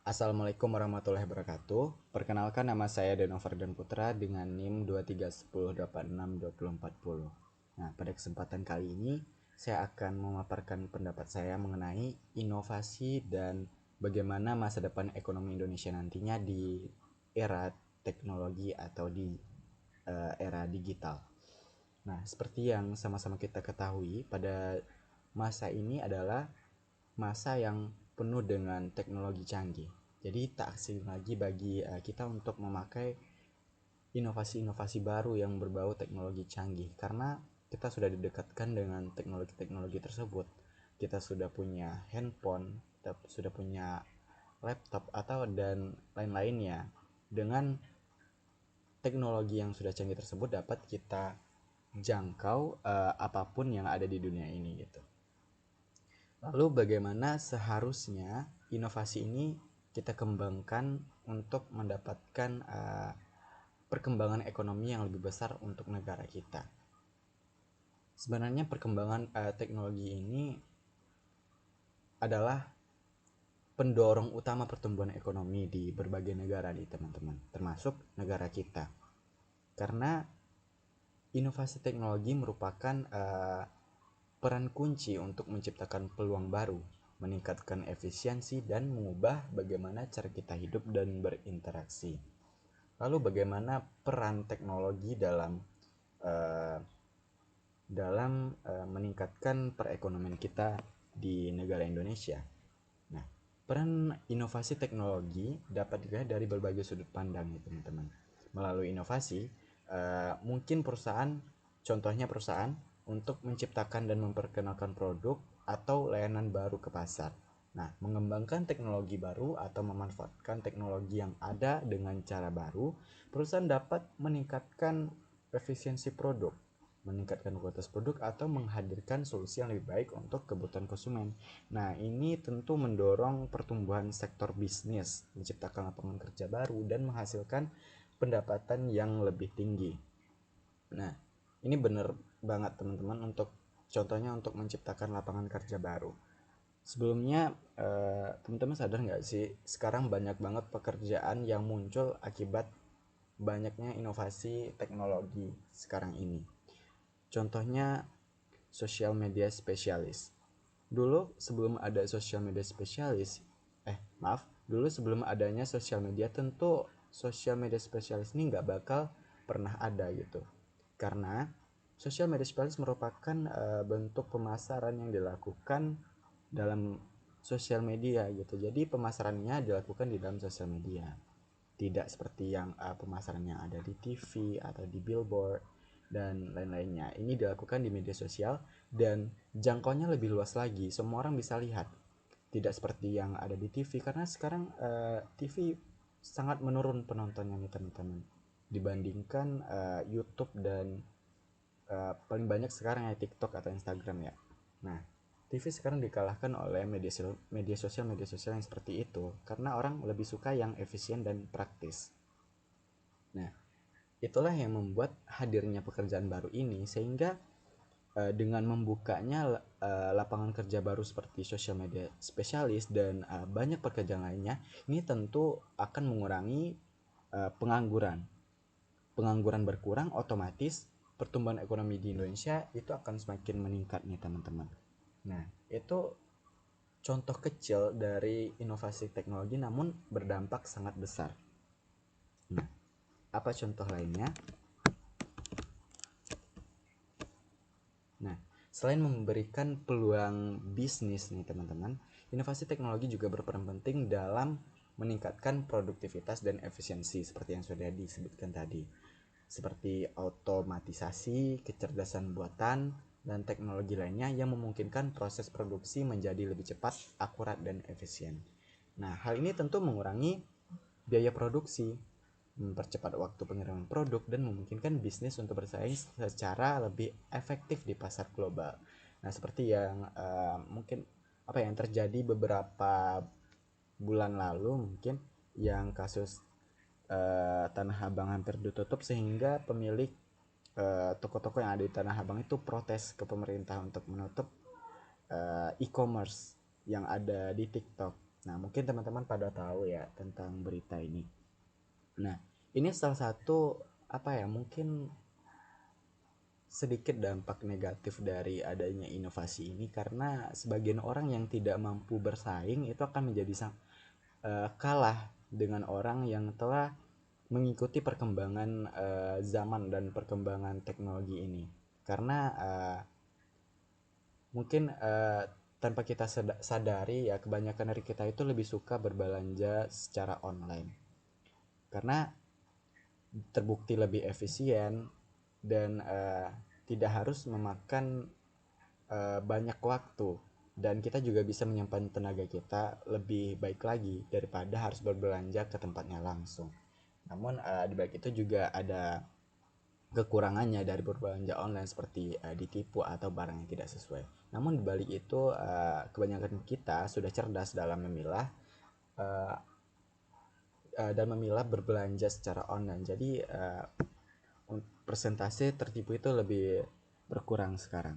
Assalamualaikum warahmatullahi wabarakatuh. Perkenalkan, nama saya Denovardan Putra dengan NIM 2310862040. Nah, pada kesempatan kali ini saya akan memaparkan pendapat saya mengenai inovasi dan bagaimana masa depan ekonomi Indonesia nantinya di era teknologi atau di era digital. Nah, seperti yang sama-sama kita ketahui, pada masa ini adalah masa yang penuh dengan teknologi canggih. Jadi tak asing lagi bagi kita untuk memakai inovasi-inovasi baru yang berbau teknologi canggih, karena kita sudah didekatkan dengan teknologi-teknologi tersebut. Kita sudah punya handphone, kita sudah punya laptop atau dan lain-lainnya. Dengan teknologi yang sudah canggih tersebut dapat kita jangkau apapun yang ada di dunia ini gitu. Lalu bagaimana seharusnya inovasi ini kita kembangkan untuk mendapatkan perkembangan ekonomi yang lebih besar untuk negara kita. Sebenarnya perkembangan teknologi ini adalah pendorong utama pertumbuhan ekonomi di berbagai negara nih teman-teman, termasuk negara kita. Karena inovasi teknologi merupakan peran kunci untuk menciptakan peluang baru, meningkatkan efisiensi, dan mengubah bagaimana cara kita hidup dan berinteraksi. Lalu bagaimana peran teknologi uh, meningkatkan perekonomian kita di negara Indonesia? Nah, peran inovasi teknologi dapat dilihat dari berbagai sudut pandang ya teman-teman. Melalui inovasi, mungkin contohnya perusahaan untuk menciptakan dan memperkenalkan produk atau layanan baru ke pasar. Nah, mengembangkan teknologi baru atau memanfaatkan teknologi yang ada dengan cara baru, perusahaan dapat meningkatkan efisiensi produk, meningkatkan kualitas produk, atau menghadirkan solusi yang lebih baik untuk kebutuhan konsumen. Nah, ini tentu mendorong pertumbuhan sektor bisnis, menciptakan lapangan kerja baru, dan menghasilkan pendapatan yang lebih tinggi. Nah, ini benar banget teman-teman, untuk contohnya untuk menciptakan lapangan kerja baru. Sebelumnya teman-teman sadar nggak sih, sekarang banyak banget pekerjaan yang muncul akibat banyaknya inovasi teknologi sekarang ini. Contohnya social media spesialis. Dulu sebelum ada social media spesialis, dulu sebelum adanya sosial media, tentu social media spesialis ini nggak bakal pernah ada gitu. Karena social media spesialis merupakan bentuk pemasaran yang dilakukan dalam sosial media gitu. Jadi pemasarannya dilakukan di dalam sosial media. Tidak seperti yang pemasaran yang ada di TV atau di billboard dan lain-lainnya. Ini dilakukan di media sosial dan jangkauannya lebih luas lagi. Semua orang bisa lihat. Tidak seperti yang ada di TV, karena sekarang TV sangat menurun penontonnya nih teman-teman, dibandingkan YouTube dan paling banyak sekarang ya TikTok atau Instagram ya. Nah, TV sekarang dikalahkan oleh media sosial yang seperti itu, karena orang lebih suka yang efisien dan praktis. Nah, itulah yang membuat hadirnya pekerjaan baru ini, sehingga dengan membukanya lapangan kerja baru seperti social media spesialis dan banyak pekerjaan lainnya, ini tentu akan mengurangi pengangguran. Pengangguran berkurang, otomatis pertumbuhan ekonomi di Indonesia itu akan semakin meningkat nih teman-teman. Nah, itu contoh kecil dari inovasi teknologi namun berdampak sangat besar. Nah, apa contoh lainnya? Nah, selain memberikan peluang bisnis nih teman-teman, inovasi teknologi juga berperan penting dalam meningkatkan produktivitas dan efisiensi seperti yang sudah disebutkan tadi. Seperti otomatisasi, kecerdasan buatan, dan teknologi lainnya yang memungkinkan proses produksi menjadi lebih cepat, akurat, dan efisien. Nah, hal ini tentu mengurangi biaya produksi, mempercepat waktu pengiriman produk, dan memungkinkan bisnis untuk bersaing secara lebih efektif di pasar global. Nah, seperti yang mungkin yang terjadi beberapa bulan lalu, mungkin yang kasus Tanah Abang hampir ditutup, sehingga pemilik toko-toko yang ada di Tanah Abang itu protes ke pemerintah untuk menutup e-commerce yang ada di TikTok. Nah, mungkin teman-teman pada tahu ya tentang berita ini. Nah, ini salah satu apa ya, mungkin sedikit dampak negatif dari adanya inovasi ini, karena sebagian orang yang tidak mampu bersaing itu akan menjadi kalah dengan orang yang telah mengikuti perkembangan zaman dan perkembangan teknologi ini. Karena mungkin tanpa kita sadari ya, kebanyakan dari kita itu lebih suka berbelanja secara online karena terbukti lebih efisien dan tidak harus memakan banyak waktu, dan kita juga bisa menyimpan tenaga kita lebih baik lagi daripada harus berbelanja ke tempatnya langsung. Namun di balik itu juga ada kekurangannya dari berbelanja online, seperti ditipu atau barang yang tidak sesuai. Namun di balik itu kebanyakan kita sudah cerdas dalam memilah uh, dan memilah berbelanja secara online. Jadi persentase tertipu itu lebih berkurang sekarang.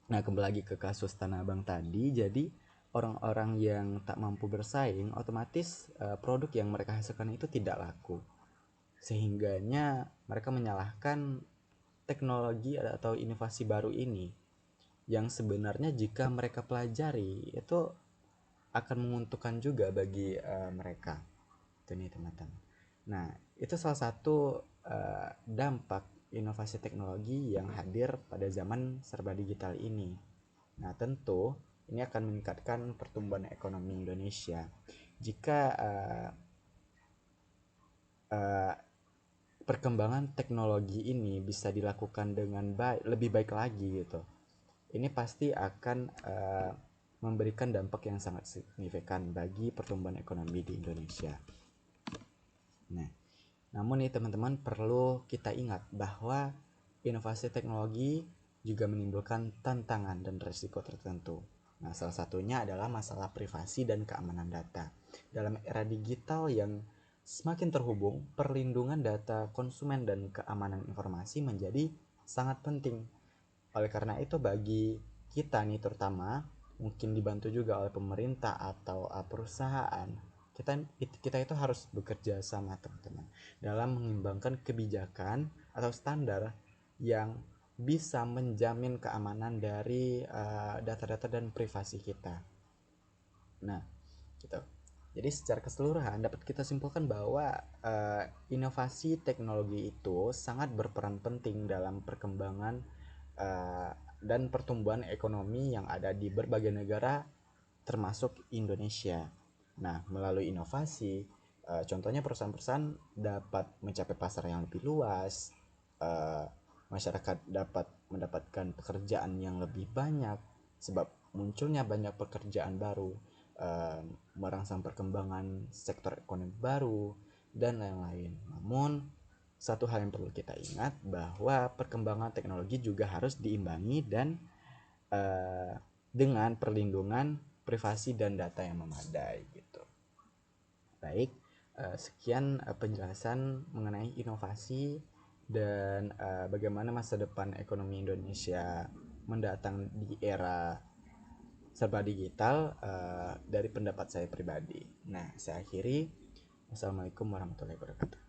Nah, kembali lagi ke kasus Tanah Abang tadi. Jadi orang-orang yang tak mampu bersaing, otomatis produk yang mereka hasilkan itu tidak laku, sehingganya mereka menyalahkan teknologi atau inovasi baru ini, yang sebenarnya jika mereka pelajari itu akan menguntungkan juga bagi mereka. Itu nih teman-teman. Nah, itu salah satu dampak inovasi teknologi yang hadir pada zaman serba digital ini. Nah, tentu ini akan meningkatkan pertumbuhan ekonomi Indonesia jika perkembangan teknologi ini bisa dilakukan dengan lebih baik lagi gitu. Ini pasti akan memberikan dampak yang sangat signifikan bagi pertumbuhan ekonomi di Indonesia. Nah, namun nih teman-teman, perlu kita ingat bahwa inovasi teknologi juga menimbulkan tantangan dan risiko tertentu. Nah, salah satunya adalah masalah privasi dan keamanan data. Dalam era digital yang semakin terhubung, perlindungan data konsumen dan keamanan informasi menjadi sangat penting. Oleh karena itu, bagi kita nih terutama, mungkin dibantu juga oleh pemerintah atau perusahaan, kita itu harus bekerja sama teman-teman dalam mengembangkan kebijakan atau standar yang bisa menjamin keamanan dari data-data dan privasi kita. Nah, gitu. Jadi secara keseluruhan dapat kita simpulkan bahwa inovasi teknologi itu sangat berperan penting dalam perkembangan dan pertumbuhan ekonomi yang ada di berbagai negara termasuk Indonesia. Nah, melalui inovasi, contohnya perusahaan-perusahaan dapat mencapai pasar yang lebih luas, uh, masyarakat dapat mendapatkan pekerjaan yang lebih banyak sebab munculnya banyak pekerjaan baru, merangsang perkembangan sektor ekonomi baru dan lain-lain. Namun satu hal yang perlu kita ingat bahwa perkembangan teknologi juga harus diimbangi dan dengan perlindungan privasi dan data yang memadai gitu. Baik, sekian penjelasan mengenai inovasi dan bagaimana masa depan ekonomi Indonesia mendatang di era serba digital dari pendapat saya pribadi. Nah, saya akhiri. Wassalamualaikum warahmatullahi wabarakatuh.